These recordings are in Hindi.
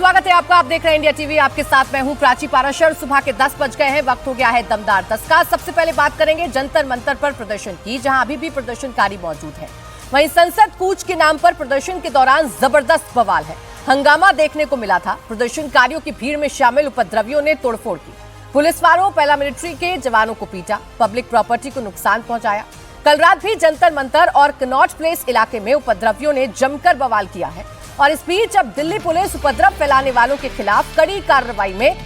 स्वागत है आपका। आप देख रहे हैं इंडिया टीवी। आपके साथ मैं हूं प्राची पाराशर। सुबह के 10 बज गए हैं। वक्त हो गया है दमदार 10 का। सबसे पहले बात करेंगे जंतर मंतर पर प्रदर्शन की, जहां अभी भी प्रदर्शनकारी मौजूद हैं। वहीं संसद कूच के नाम पर प्रदर्शन के दौरान जबरदस्त बवाल है। हंगामा देखने को मिला था। प्रदर्शनकारियों की भीड़ में शामिल उपद्रवियों ने तोड़फोड़ की। पुलिस वालों पैरामिलिट्री के जवानों को पीटा, पब्लिक प्रॉपर्टी को नुकसान पहुंचाया। कल रात भी जंतर मंतर और कनॉट प्लेस इलाके में उपद्रवियों ने जमकर बवाल किया है। और इस बीच अब दिल्ली पुलिस उपद्रव फैलाने वालों के खिलाफ कड़ी कार्रवाई में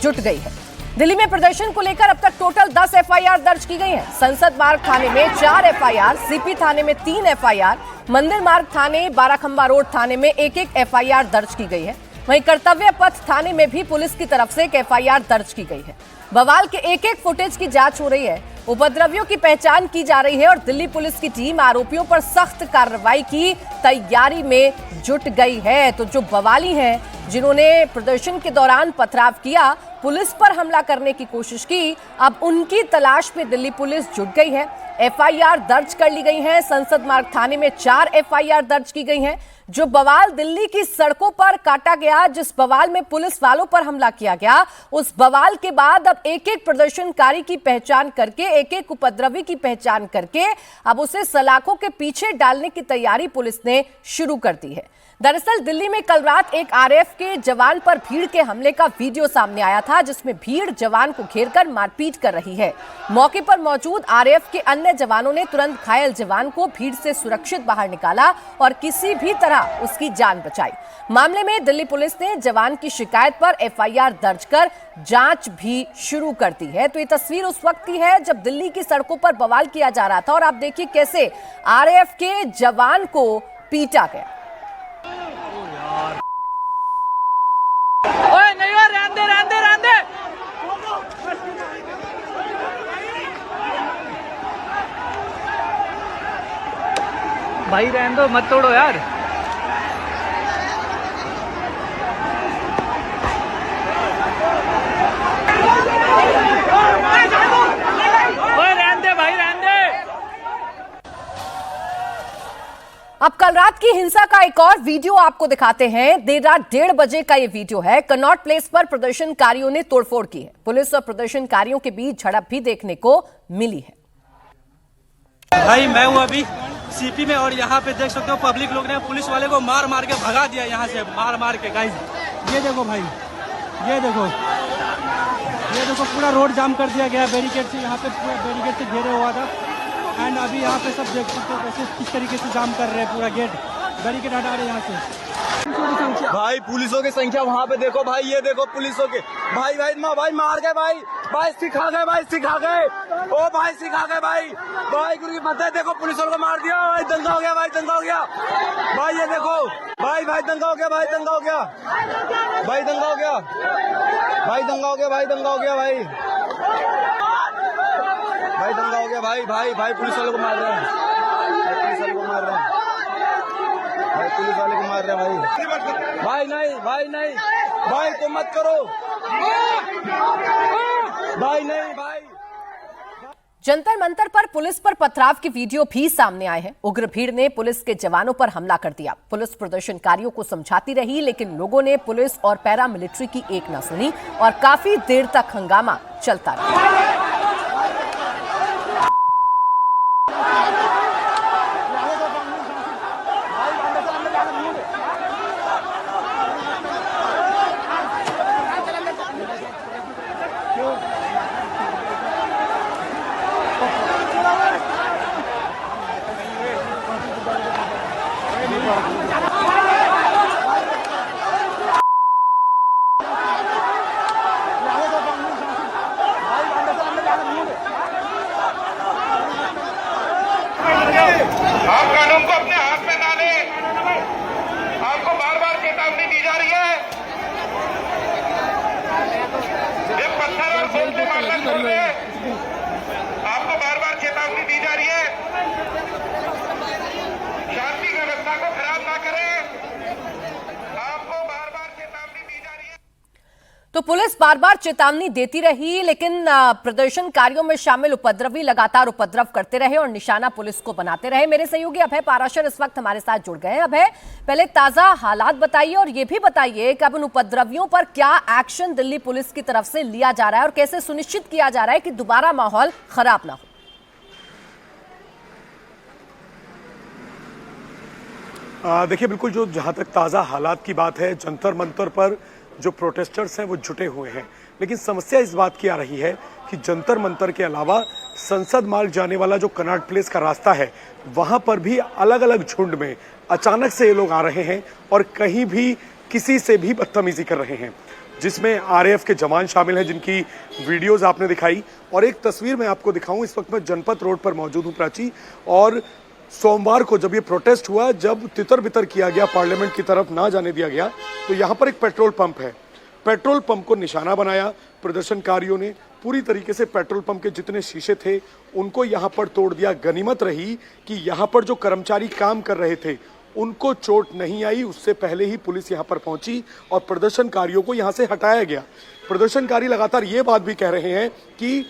जुट गई है। दिल्ली में प्रदर्शन को लेकर अब तक टोटल 10 एफआईआर दर्ज की गई हैं। संसद मार्ग थाने में 4 एफआईआर, सीपी थाने में 3 एफआईआर, मंदिर मार्ग थाने, बाराखंबा रोड थाने में 1-1 एफआईआर दर्ज की गई है। वहीं कर्तव्य पथ थाने में भी पुलिस की तरफ से एक एफआईआर दर्ज की गई है। बवाल के एक-एक फुटेज की जांच हो रही है। उपद्रवियों की पहचान की जा रही है और दिल्ली पुलिस की टीम आरोपियों पर सख्त कार्रवाई की तैयारी में जुट गई है। तो जो बवाली हैं, जिन्होंने प्रदर्शन के दौरान पथराव किया, पुलिस पर हमला करने की कोशिश की, अब उनकी तलाश में दिल्ली पुलिस जुट गई है। एफआईआर दर्ज कर ली गई है। संसद मार्ग थाने में 4 एफआईआर दर्ज की गई हैं। जो बवाल दिल्ली की सड़कों पर काटा गया, जिस बवाल में पुलिस वालों पर हमला किया गया, उस बवाल के बाद अब एक-एक प्रदर्शनकारी की पहचान करके, एक-एक उपद्रवी की पहचान करके अब उसे सलाखों के पीछे डालने की तैयारी पुलिस ने शुरू कर दी है। दरअसल दिल्ली में कल रात एक आरएएफ के जवान पर भीड़ के हमले का वीडियो सामने आया था, जिसमें भीड़ जवान को घेरकर मारपीट कर रही है। मौके पर मौजूद आरएएफ के अन्य जवानों ने तुरंत घायल जवान को भीड़ से सुरक्षित बाहर निकाला और किसी भी तरह उसकी जान बचाई। मामले में दिल्ली पुलिस ने जवान की शिकायत पर एफआईआर दर्ज कर जांच भी शुरू कर दी है। तो ये तस्वीर उस वक्त की है जब दिल्ली की सड़कों पर बवाल किया जा रहा था और आप देखिए कैसे आरएएफ के जवान को पीटा गया। ओए नहीं हो, रहने दे, रहने दे, रहने दे। भाई रहने दो, मत तोड़ो यार। ओए रहने दे भाई, रहने दे। अब कल रात की हिंसा का एक और वीडियो आपको दिखाते हैं। देर रात 1:30 बजे का ये वीडियो है। कनॉट प्लेस पर प्रदर्शनकारियों ने तोड़फोड़ की है। पुलिस और प्रदर्शनकारियों के बीच झड़प भी देखने को मिली है। भाई मैं हूँ अभी सीपी में और यहाँ पे देख सकते हो पब्लिक लोग ने पुलिस वाले को मार मार के भगा दिया यहाँ से, मार मार के। गाइस ये देखो भाई, ये देखो पूरा रोड जाम कर दिया गया बैरिकेड से। यहाँ पे पूरा बैरिकेड से घेरे हुआ था एंड अभी यहाँ पे सब देख सकते हो कैसे किस तरीके से जाम कर रहे हैं। पूरा गेट बैरिकेड हटा रहे हैं यहाँ से। भाई पुलिसों की संख्या वहाँ पे देखो भाई, ये देखो पुलिसों के भाई भाई मार गए भाई सिखा गए, भाई सिखा गए, ओ भाई सिखा गए भाई गुरु की मत है। देखो पुलिसों को मार दिया भाई, दंगा हो गया भाई, दंगा हो गया भाई। ये देखो भाई दंगा हो गया भाई, दंगा हो गया भाई, दंगा हो गया भाई, दंगा हो गया भाई, दंगा हो गया भाई, भाई दंगा हो गया भाई पुलिस वालों को मार रहे हैं, पुलिस वालों को मार रहे हैं भाई, पुलिस वाले को मार रहे हैं भाई नहीं भाई तो मत करो भाई, नहीं भाई। जंतर मंतर पर पुलिस पर पथराव के वीडियो भी सामने आए हैं। उग्र भीड़ ने पुलिस के जवानों पर हमला कर दिया। पुलिस प्रदर्शनकारियों को समझाती रही, लेकिन लोगों ने पुलिस और पैरामिलिट्री की एक न सुनी और काफी देर तक हंगामा चलता रहा। तो पुलिस बार बार चेतावनी देती रही, लेकिन प्रदर्शनकारियों में शामिल उपद्रवी लगातार उपद्रव करते रहे और निशाना पुलिस को बनाते रहे। मेरे सहयोगी अभय पाराशर इस वक्त हमारे साथ जुड़ गए हैं। अभय, पहले ताजा हालात बताइए और ये भी बताइए कि अब उन उपद्रवियों पर क्या एक्शन दिल्ली पुलिस की तरफ से लिया जा रहा है और कैसे सुनिश्चित किया जा रहा है कि दोबारा माहौल खराब ना हो। देखिए, बिल्कुल जो जहां तक ताज़ा हालात की बात है, जंतर मंतर पर जो प्रोटेस्टर्स हैं वो जुटे हुए हैं, लेकिन समस्या इस बात की आ रही है कि जंतर मंतर के अलावा संसद मार्ग जाने वाला जो कनॉट प्लेस का रास्ता है, वहां पर भी अलग अलग झुंड में अचानक से ये लोग आ रहे हैं और कहीं भी किसी से भी बदतमीजी कर रहे हैं, जिसमें आरएएफ के जवान शामिल हैं जिनकी वीडियोज आपने दिखाई। और एक तस्वीर मैं आपको दिखाऊं, इस वक्त मैं जनपथ रोड पर मौजूद हूं प्राची, और सोमवार को जब ये प्रोटेस्ट हुआ, जब तितर बितर किया गया, पार्लियामेंट की तरफ ना जाने दिया गया, तो यहाँ पर एक पेट्रोल पंप है। पेट्रोल पंप को निशाना बनाया प्रदर्शनकारियों ने, पूरी तरीके से पेट्रोल पंप के जितने शीशे थे उनको यहाँ पर तोड़ दिया। गनीमत रही कि यहाँ पर जो कर्मचारी काम कर रहे थे उनको चोट नहीं आई, उससे पहले ही पुलिस यहाँ पर पहुंची और प्रदर्शनकारियों को यहाँ से हटाया गया। प्रदर्शनकारी लगातार ये बात भी कह रहे हैं कि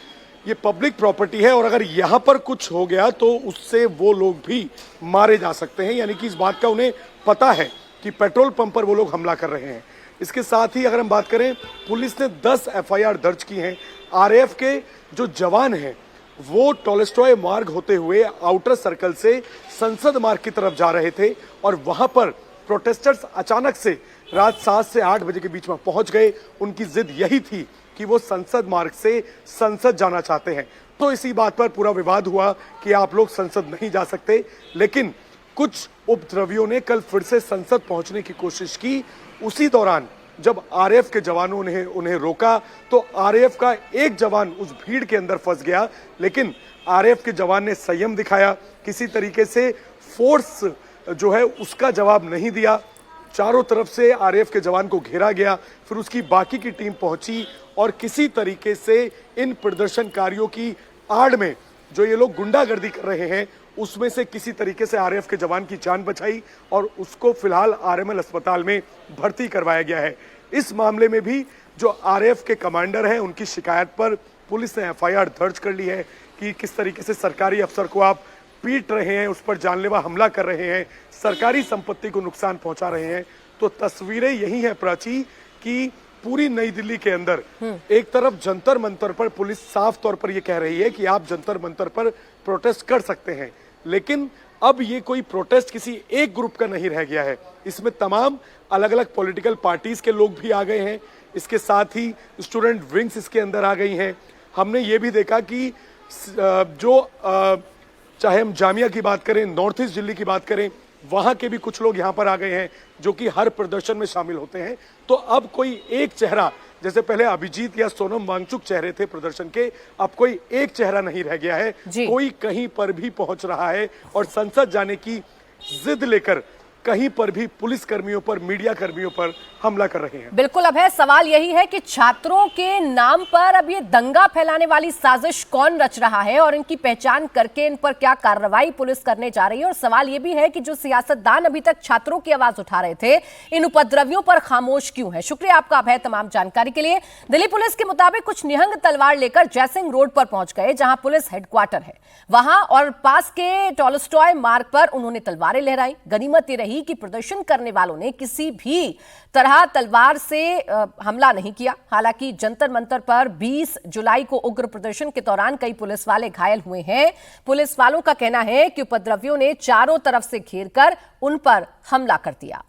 ये पब्लिक प्रॉपर्टी है और अगर यहाँ पर कुछ हो गया तो उससे वो लोग भी मारे जा सकते हैं, यानी कि इस बात का उन्हें पता है कि पेट्रोल पंप पर वो लोग हमला कर रहे हैं। इसके साथ ही अगर हम बात करें, पुलिस ने 10 एफआईआर दर्ज की हैं। आरएएफ के जो जवान हैं वो टॉलस्टॉय मार्ग होते हुए आउटर सर्कल से संसद मार्ग की तरफ जा रहे थे और वहां पर प्रोटेस्टर्स अचानक से रात 7 से 8 बजे के बीच में पहुंच गए। उनकी जिद यही थी कि वो संसद मार्ग से संसद जाना चाहते हैं, तो इसी बात पर पूरा विवाद हुआ कि आप लोग संसद नहीं जा सकते। लेकिन कुछ उपद्रवियों ने कल फिर से संसद पहुंचने की कोशिश की। उसी दौरान जब आरएएफ के जवानों ने उन्हें रोका तो आरएएफ का एक जवान उस भीड़ के अंदर फंस गया, लेकिन आरएएफ के जवान ने संयम दिखाया, किसी तरीके से फोर्स जो है उसका जवाब नहीं दिया। चारों तरफ से आरएएफ के जवान को घेरा गया, फिर उसकी बाकी की टीम पहुंची और किसी तरीके से इन प्रदर्शनकारियों की आड़ में जो ये लोग गुंडागर्दी कर रहे हैं उसमें से किसी तरीके से आरएएफ के जवान की जान बचाई और उसको फिलहाल आरएमएल अस्पताल में भर्ती करवाया गया है। इस मामले में भी जो आरएएफ के कमांडर हैं उनकी शिकायत पर पुलिस ने एफआईआर दर्ज कर ली है कि किस तरीके से सरकारी अफसर को आप पीट रहे हैं, उस पर जानलेवा हमला कर रहे हैं, सरकारी संपत्ति को नुकसान पहुंचा रहे हैं। तो तस्वीरें यही है प्राची कि पूरी नई दिल्ली के अंदर एक तरफ जंतर मंतर पर पुलिस साफ तौर पर यह कह रही है कि आप जंतर मंतर पर प्रोटेस्ट कर सकते हैं, लेकिन अब ये कोई प्रोटेस्ट किसी एक ग्रुप का नहीं रह गया है। इसमें तमाम अलग अलग पॉलिटिकल पार्टीज के लोग भी आ गए हैं, इसके साथ ही स्टूडेंट विंग्स इसके अंदर आ गई हैं। हमने ये भी देखा कि चाहे हम जामिया की बात करें, नॉर्थ ईस्ट दिल्ली की बात करें, वहां के भी कुछ लोग यहां पर आ गए हैं जो कि हर प्रदर्शन में शामिल होते हैं। तो अब कोई एक चेहरा, जैसे पहले अभिजीत या सोनम वांगचुक चेहरे थे प्रदर्शन के, अब कोई एक चेहरा नहीं रह गया है, कोई कहीं पर भी पहुंच रहा है और संसद जाने की जिद लेकर कहीं पर भी पुलिस कर्मियों पर, मीडिया कर्मियों पर हमला कर रहे हैं। बिल्कुल अभय, सवाल यही है कि छात्रों के नाम पर अब ये दंगा फैलाने वाली साजिश कौन रच रहा है और इनकी पहचान करके इन पर क्या कार्रवाई पुलिस करने जा रही है। और सवाल ये भी है कि जो सियासतदान अभी तक छात्रों की आवाज उठा रहे थे, इन उपद्रवियों पर खामोश क्यों है। शुक्रिया आपका अभय तमाम जानकारी के लिए। दिल्ली पुलिस के मुताबिक कुछ निहंग तलवार लेकर जयसिंह रोड पर पहुंच गए, जहां पुलिस हेडक्वार्टर है, वहां और पास के टॉलस्टॉय मार्ग पर उन्होंने तलवारें लहराई। गनीमत ये रही कि प्रदर्शन करने वालों ने किसी भी तरह तलवार से हमला नहीं किया। हालांकि जंतर मंतर पर 20 जुलाई को उग्र प्रदर्शन के दौरान कई पुलिस वाले घायल हुए हैं। पुलिस वालों का कहना है कि उपद्रवियों ने चारों तरफ से घेरकर उन पर हमला कर दिया।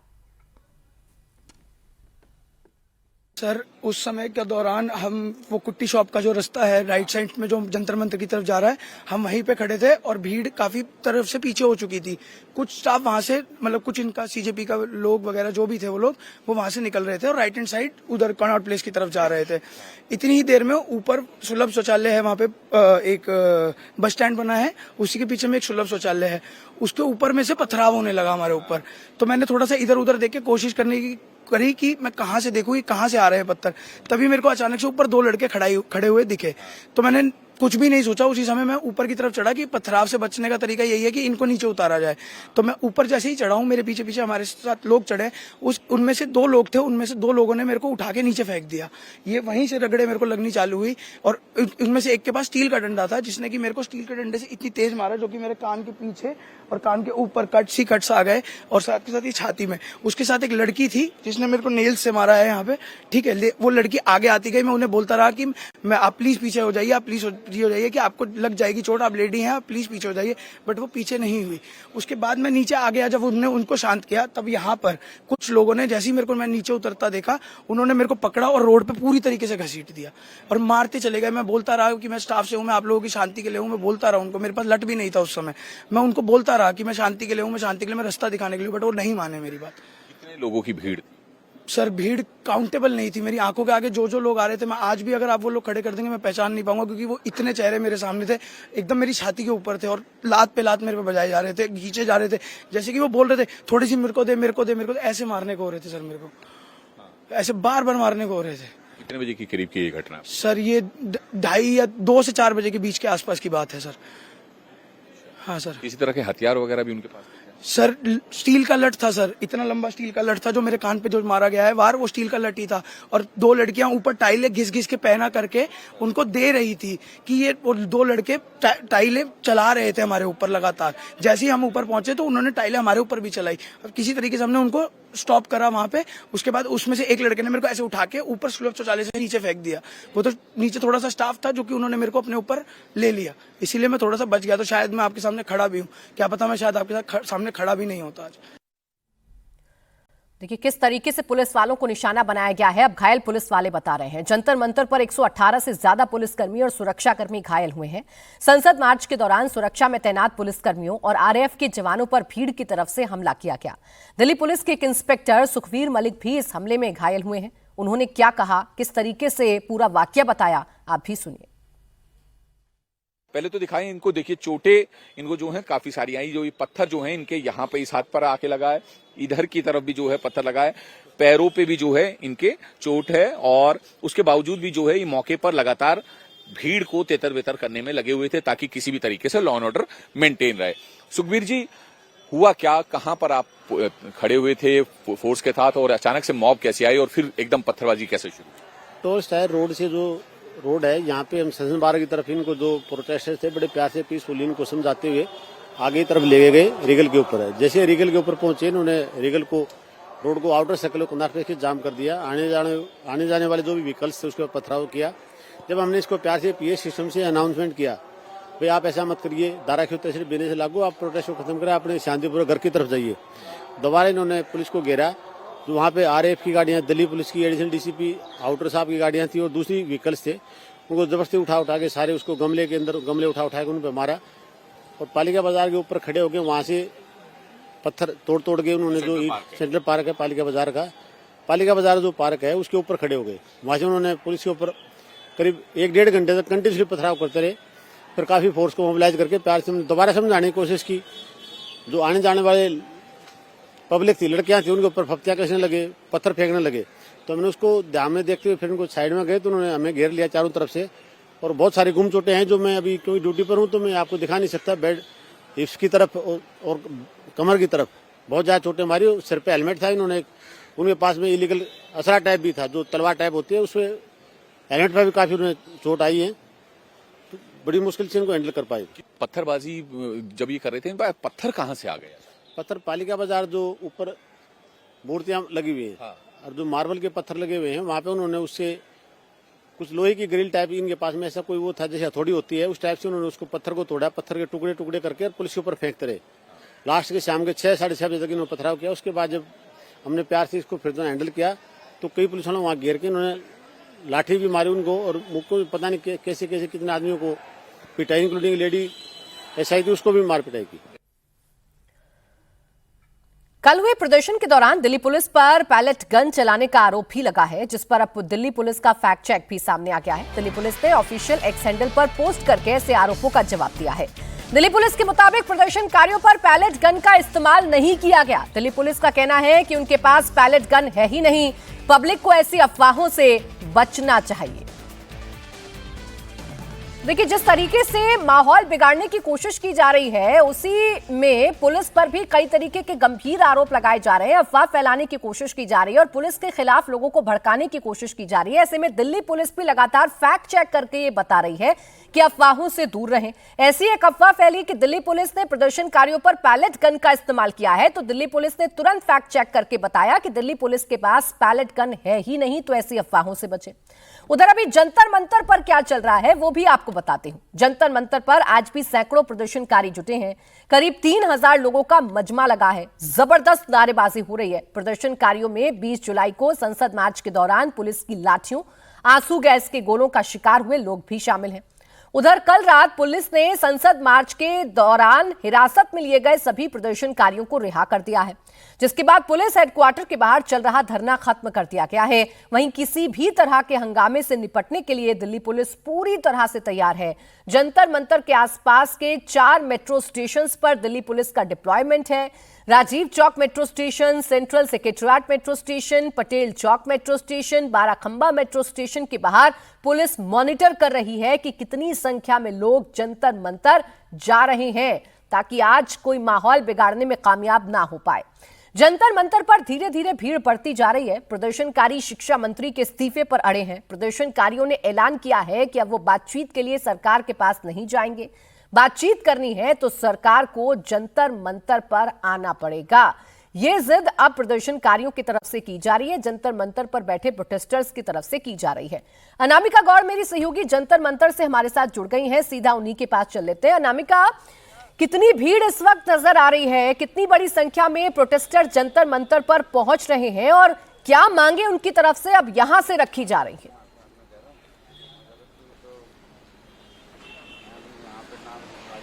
सर, उस समय के दौरान हम वो कुट्टी शॉप का जो रास्ता है राइट साइड में जो जंतर मंतर की तरफ जा रहा है, हम वहीं पे खड़े थे और भीड़ काफी तरफ से पीछे हो चुकी थी। कुछ स्टाफ वहां से, मतलब कुछ इनका सीजेपी का लोग वगैरह जो भी थे वो लोग, वो वहां से निकल रहे थे और राइट हैंड साइड उधर कनॉट प्लेस की तरफ जा रहे थे। इतनी ही देर में ऊपर सुलभ शौचालय है, वहां पे एक बस स्टैंड बना है, उसी के पीछे में एक सुलभ शौचालय है, उसके ऊपर में से पथराव होने लगा हमारे ऊपर। तो मैंने थोड़ा सा इधर उधर देख के कोशिश करने की करी कि मैं कहां से देखूं, कहां से आ रहे हैं पत्थर। तभी मेरे को अचानक से ऊपर 2 लड़के खड़े हुए दिखे, तो मैंने कुछ भी नहीं सोचा। उसी समय मैं ऊपर की तरफ चढ़ा कि पथराव से बचने का तरीका यही है कि इनको नीचे उतारा जाए। तो मैं ऊपर जैसे ही चढ़ा हूँ, मेरे पीछे पीछे हमारे साथ लोग चढ़े, उनमें से 2 लोग थे, उनमें से 2 लोगों ने मेरे को उठा के नीचे फेंक दिया। ये वहीं से रगड़े मेरे को लगनी चालू हुई और उनमें से एक के पास स्टील का डंडा था, जिसने कि मेरे को स्टील के डंडे से इतनी तेज मारा जो कि मेरे कान के पीछे और कान के ऊपर कट्स आ गए और साथ के साथ ही छाती में। उसके साथ एक लड़की थी जिसने मेरे को नेल्स से मारा है यहाँ पे, ठीक है। वो लड़की आगे आती गई, मैं उन्हें बोलता रहा कि मैं आप प्लीज पीछे हो जाइए, आप प्लीज हो जाइए, कि आपको लग जाएगी चोट, आप लेडी हैं, आप प्लीज पीछे हो जाइए। बट वो पीछे नहीं हुई। उसके बाद मैं नीचे आ गया। जब उन्होंने उनको शांत किया, तब यहाँ पर कुछ लोगों ने, जैसे ही मेरे को मैं नीचे उतरता देखा, उन्होंने मेरे को पकड़ा और रोड पे पूरी तरीके से घसीट दिया और मारते चले गए। मैं बोलता रहा कि मैं स्टाफ से हूँ, मैं आप लोगों की शांति के लिए हूँ, मैं बोलता रहा उनको। मेरे पास लट भी नहीं था उस समय। मैं उनको बोलता रहा कि मैं शांति के लिए हूँ, मैं शांति के लिए, मैं रास्ता दिखाने के लिए, बट वो नहीं माने मेरी बात। कितने लोगों की भीड़? सर भीड़ काउंटेबल नहीं थी। मेरी आंखों के आगे जो लोग आ रहे थे, मैं आज भी अगर आप वो लोग खड़े कर देंगे मैं पहचान नहीं पाऊंगा, क्योंकि वो इतने चेहरे मेरे सामने थे, एकदम मेरी छाती के ऊपर थे और लात पे लात मेरे पे बजाए जा रहे थे, खींचे जा रहे थे। जैसे कि वो बोल रहे थे थोड़ी सी मेरे को दे, ऐसे मारने को हो रहे थे सर, मेरे को ऐसे बार बार मारने को हो रहे थे। कितने बजे की करीब की ये घटना? सर ये 2:30 या 2 से 4 बजे के बीच के आसपास की बात है सर। हाँ सर। किसी तरह के हथियार वगैरह भी उनके पास? सर स्टील का लट था सर, इतना लंबा स्टील का लट था जो मेरे कान पे जो मारा गया है वार, वो स्टील का लट ही था। और 2 लड़कियां ऊपर टाइलें घिस के पहना करके उनको दे रही थी कि ये 2 लड़के टाइलें चला रहे थे हमारे ऊपर लगातार। जैसे ही हम ऊपर पहुंचे तो उन्होंने टाइलें हमारे ऊपर भी चलाई और किसी तरीके से हमने उनको स्टॉप करा वहां पे। उसके बाद उसमें से एक लड़के ने मेरे को ऐसे उठा के ऊपर स्लोप शौचालय से नीचे फेंक दिया। वो तो नीचे थोड़ा सा स्टाफ था जो कि उन्होंने मेरे को अपने ऊपर ले लिया, इसीलिए मैं थोड़ा सा बच गया। तो शायद मैं आपके सामने खड़ा भी हूँ, क्या पता मैं शायद आपके साथ सामने खड़ा भी नहीं होता आज। देखिए किस तरीके से पुलिस वालों को निशाना बनाया गया है। अब घायल पुलिस वाले बता रहे हैं। जंतर मंतर पर 118 से ज्यादा पुलिसकर्मी और सुरक्षाकर्मी घायल हुए हैं। संसद मार्च के दौरान सुरक्षा में तैनात पुलिसकर्मियों और आरएएफ के जवानों पर भीड़ की तरफ से हमला किया गया। दिल्ली पुलिस के एक इंस्पेक्टर सुखवीर मलिक भी इस हमले में घायल हुए हैं। उन्होंने क्या कहा, किस तरीके से पूरा वाकया बताया, आप भी सुनिए। पहले तो दिखाएं इनको, देखिए चोटें इनको जो है काफी सारी आई। जो ये पत्थर जो है इनके यहाँ पे इस हाथ पर आके लगा है, इधर की तरफ भी जो है पत्थर लगा है, पैरों पे भी जो है इनके चोट है। और उसके बावजूद भी जो है ये मौके पर लगातार भीड़ को तेतर बेतर करने में लगे हुए थे ताकि किसी भी तरीके से लॉ एंड ऑर्डर मेंटेन रहे। सुखबीर जी, हुआ क्या, कहां पर आप खड़े हुए थे फोर्स के साथ और अचानक से मॉब कैसे आई और फिर एकदम पत्थरबाजी कैसे शुरू? टोल स्टायर रोड से जो रोड है, यहाँ पे हम संसद बारह की तरफ इनको जो प्रोटेस्टर्स थे बड़े प्यार से पीसफुली इनको समझाते हुए आगे की तरफ ले गए। रीगल के ऊपर है, जैसे रीगल के ऊपर पहुंचे इन्होंने रीगल को रोड को आउटर सर्कल को के जाम कर दिया। आने जाने वाले जो भी व्हीकल्स थे उसके ऊपर पथराव किया। जब हमने इसको प्यार से पीए सिस्टम से अनाउंसमेंट किया, भाई आप ऐसा मत करिए, धारा की तहसील बेने से लागू, आप प्रोटेस्ट को खत्म करें, अपने शांतिपूर्वक घर की तरफ जाइए। दोबारा इन्होंने पुलिस को घेरा, जो वहाँ पे आरएएफ की गाड़ियाँ, दिल्ली पुलिस की एडिशनल डीसीपी आउटर साहब की गाड़ियाँ थी और दूसरी व्हीकल्स थे, उनको जबरदस्ती उठा के सारे उसको गमले के अंदर गमले उठा के उन पर मारा और पालिका बाजार के ऊपर खड़े होकर वहाँ से पत्थर तोड़ के उन्होंने जो सेंट्रल पार्क है पालिका बाजार जो पार्क है उसके ऊपर खड़े हो गए। वहाँ से उन्होंने पुलिस के ऊपर करीब 1-1.5 घंटे तक कंटिन्यूसली पथराव करते रहे। फिर काफी फोर्स को मोबिलाइज करके प्यार से दोबारा समझाने की कोशिश की। जो आने जाने वाले पब्लिक थी, लड़कियां थी, उनके ऊपर फप्तियां कसने लगे, पत्थर फेंकने लगे। तो हमने उसको ध्यान में देखते हुए फिर उनको साइड में गए तो उन्होंने हमें घेर लिया चारों तरफ से और बहुत सारी गुम चोटें हैं जो मैं अभी क्योंकि ड्यूटी पर हूं तो मैं आपको दिखा नहीं सकता। बेड हिप्स की तरफ और कमर की तरफ बहुत ज्यादा चोटें मारी। सिर पे हेलमेट था, इन्होंने उनके पास में इलीगल असरा टाइप भी था, जो तलवार टाइप होती है, उसमें हेलमेट पर भी काफी उन्हें चोट आई है। तो बड़ी मुश्किल से इनको हैंडल कर पाए। पत्थरबाजी जब ये कर रहे थे, पत्थर कहाँ से आ गया? पत्थर पालिका बाजार जो ऊपर मूर्तियां लगी हुई हैं और जो मार्बल के पत्थर लगे हुए हैं वहाँ पे उन्होंने उससे कुछ लोहे की ग्रिल टाइप, इनके पास में ऐसा कोई वो था जैसे हथौड़ी होती है, उस टाइप से उन्होंने उसको पत्थर को तोड़ा, पत्थर के टुकड़े टुकड़े करके और पुलिस के ऊपर फेंकते रहे। लास्ट के शाम के 6-6:30 बजे तक इन्होंने पथराव किया। उसके बाद जब हमने प्यार से इसको फिर जो हैंडल किया तो कई पुलिस वालों वहाँ घेर के उन्होंने लाठी भी मारी उनको और मुझको भी पता नहीं कैसे कैसे कितने आदमियों को पिटाई, इंक्लूडिंग लेडी एसआई थी, उसको भी मार पिटाई की। कल हुए प्रदर्शन के दौरान दिल्ली पुलिस पर पैलेट गन चलाने का आरोप भी लगा है, जिस पर अब दिल्ली पुलिस का फैक्ट चेक भी सामने आ गया है। दिल्ली पुलिस ने ऑफिशियल एक्स हैंडल पर पोस्ट करके ऐसे आरोपों का जवाब दिया है। दिल्ली पुलिस के मुताबिक प्रदर्शनकारियों पर पैलेट गन का इस्तेमाल नहीं किया गया। दिल्ली पुलिस का कहना है कि उनके पास पैलेट गन है ही नहीं। पब्लिक को ऐसी अफवाहों से बचना चाहिए। देखिए, जिस तरीके से माहौल बिगाड़ने की कोशिश की जा रही है, उसी में पुलिस पर भी कई तरीके के गंभीर आरोप लगाए जा रहे हैं। अफवाह फैलाने की कोशिश की जा रही है और पुलिस के खिलाफ लोगों को भड़काने की कोशिश की जा रही है। ऐसे में दिल्ली पुलिस भी लगातार फैक्ट चेक करके ये बता रही है कि अफवाहों से दूर रहें। ऐसी एक अफवाह फैली कि दिल्ली पुलिस ने प्रदर्शनकारियों पर पैलेट गन का इस्तेमाल किया है, तो दिल्ली पुलिस ने तुरंत फैक्ट चेक करके बताया कि दिल्ली पुलिस के पास पैलेट गन है ही नहीं, तो ऐसी अफवाहों से बचें। उधर अभी जंतर मंतर पर क्या चल रहा है वो भी आपको बताते हूं। जंतर मंतर पर आज भी सैकड़ों प्रदर्शनकारी जुटे हैं। करीब 3000 लोगों का मजमा लगा है। जबरदस्त नारेबाजी हो रही है। प्रदर्शनकारियों में 20 जुलाई को संसद मार्च के दौरान पुलिस की लाठियों, आंसू गैस के गोलों का शिकार हुए लोग भी शामिल हैं। उधर कल रात पुलिस ने संसद मार्च के दौरान हिरासत में लिए गए सभी प्रदर्शनकारियों को रिहा कर दिया है, जिसके बाद पुलिस हेडक्वार्टर के बाहर चल रहा धरना खत्म कर दिया गया है। वहीं किसी भी तरह के हंगामे से निपटने के लिए दिल्ली पुलिस पूरी तरह से तैयार है। जंतर मंतर के आसपास के 4 मेट्रो स्टेशन पर दिल्ली पुलिस का डिप्लॉयमेंट है। Rajiv Chowk metro station, central secretariat metro station, Patel Chowk metro station, Barakhamba metro station के बाहर पुलिस मॉनिटर कर रही है कि कितनी संख्या में लोग जंतर मंतर जा रहे हैं, ताकि आज कोई माहौल बिगाड़ने में कामयाब ना हो पाए। जंतर मंतर पर धीरे धीरे भीड़ बढ़ती जा रही है। प्रदर्शनकारी शिक्षा मंत्री के इस्तीफे पर अड़े हैं। प्रदर्शनकारियों ने ऐलान किया है कि अब वो बातचीत के लिए सरकार के पास नहीं जाएंगे। बातचीत करनी है तो सरकार को जंतर मंतर पर आना पड़ेगा। ये जिद अब प्रदर्शनकारियों की तरफ से की जा रही है, जंतर मंतर पर बैठे प्रोटेस्टर्स की तरफ से की जा रही है। अनामिका गौड़ मेरी सहयोगी जंतर मंतर से हमारे साथ जुड़ गई हैं। सीधा उन्हीं के पास चल लेते हैं। अनामिका, कितनी भीड़ इस वक्त नजर आ रही है? कितनी बड़ी संख्या में प्रोटेस्टर जंतर मंतर पर पहुंच रहे हैं और क्या मांगे उनकी तरफ से अब यहां से रखी जा रही है?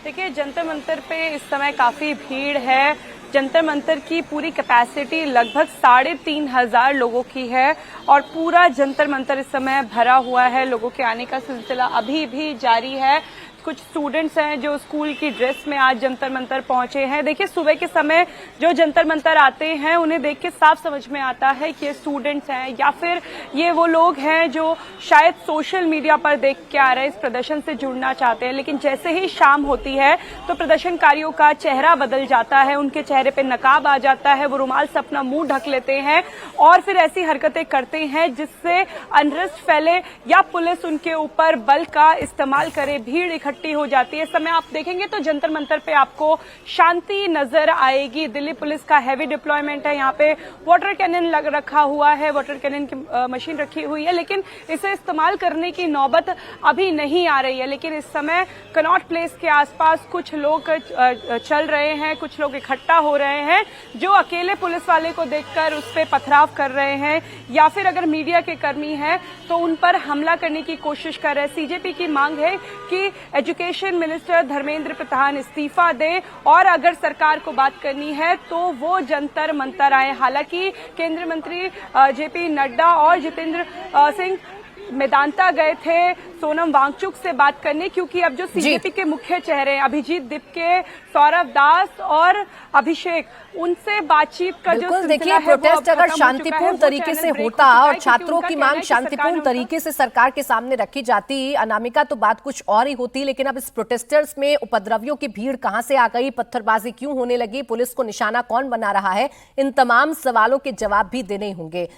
देखिए, जंतर मंतर पे इस समय काफी भीड़ है। जंतर मंतर की पूरी कैपेसिटी लगभग 3500 लोगों की है और पूरा जंतर मंतर इस समय भरा हुआ है। लोगों के आने का सिलसिला अभी भी जारी है। कुछ स्टूडेंट्स हैं जो स्कूल की ड्रेस में आज जंतर मंतर पहुंचे हैं। देखिए, सुबह के समय जो जंतर मंतर आते हैं उन्हें देख के साफ समझ में आता है कि ये स्टूडेंट्स हैं या फिर ये वो लोग हैं जो शायद सोशल मीडिया पर देख के आ रहे हैं, इस प्रदर्शन से जुड़ना चाहते हैं। लेकिन जैसे ही शाम होती है तो प्रदर्शनकारियों का चेहरा बदल जाता है, उनके चेहरे पे नकाब आ जाता है, वो रुमाल से अपना मुंह ढक लेते हैं और फिर ऐसी हरकतें करते हैं जिससे अनरेस्ट फैले या पुलिस उनके ऊपर बल का इस्तेमाल करे, भीड़ इकट्ठी हो जाती है। इस समय आप देखेंगे तो जंतर मंतर पे आपको शांति नजर आएगी। दिल्ली पुलिस का हैवी डिप्लॉयमेंट है। यहाँ पे वाटर कैनन लग रखा हुआ है, वाटर कैनन की मशीन रखी हुई है, लेकिन इसे इस्तेमाल करने की नौबत अभी नहीं आ रही है। लेकिन इस समय कनॉट प्लेस के आसपास कुछ लोग चल रहे हैं, कुछ लोग इकट्ठा हो रहे हैं जो अकेले पुलिस वाले को देखकर उस पर पथराव कर रहे हैं या फिर अगर मीडिया के कर्मी हैं तो उन पर हमला करने की कोशिश कर रहे हैं। सीजेपी की मांग है कि एजुकेशन मिनिस्टर धर्मेंद्र प्रधान इस्तीफा दे और अगर सरकार को बात करनी है तो वो जंतर मंतर आए। हालांकि केंद्रीय मंत्री जेपी नड्डा और जितेंद्र सिंह मेदांता गए थे सोनम वांगचुक से बात करने, क्योंकि अब जो सीजेपी के मुख्य चेहरे अभिजीत दिपके, सौरभ दास और अभिषेक, उनसे बातचीत का जो देखिए, प्रोटेस्ट अगर शांतिपूर्ण तरीके से होता और छात्रों की मांग शांतिपूर्ण तरीके से सरकार के सामने रखी जाती, अनामिका, तो बात कुछ और ही होती। लेकिन अब इस प्रोटेस्टर्स में उपद्रवियों की भीड़ कहां से आ गई, पत्थरबाजी क्यों होने लगी, पुलिस को निशाना कौन बना रहा है, इन तमाम सवालों के जवाब भी देने होंगे।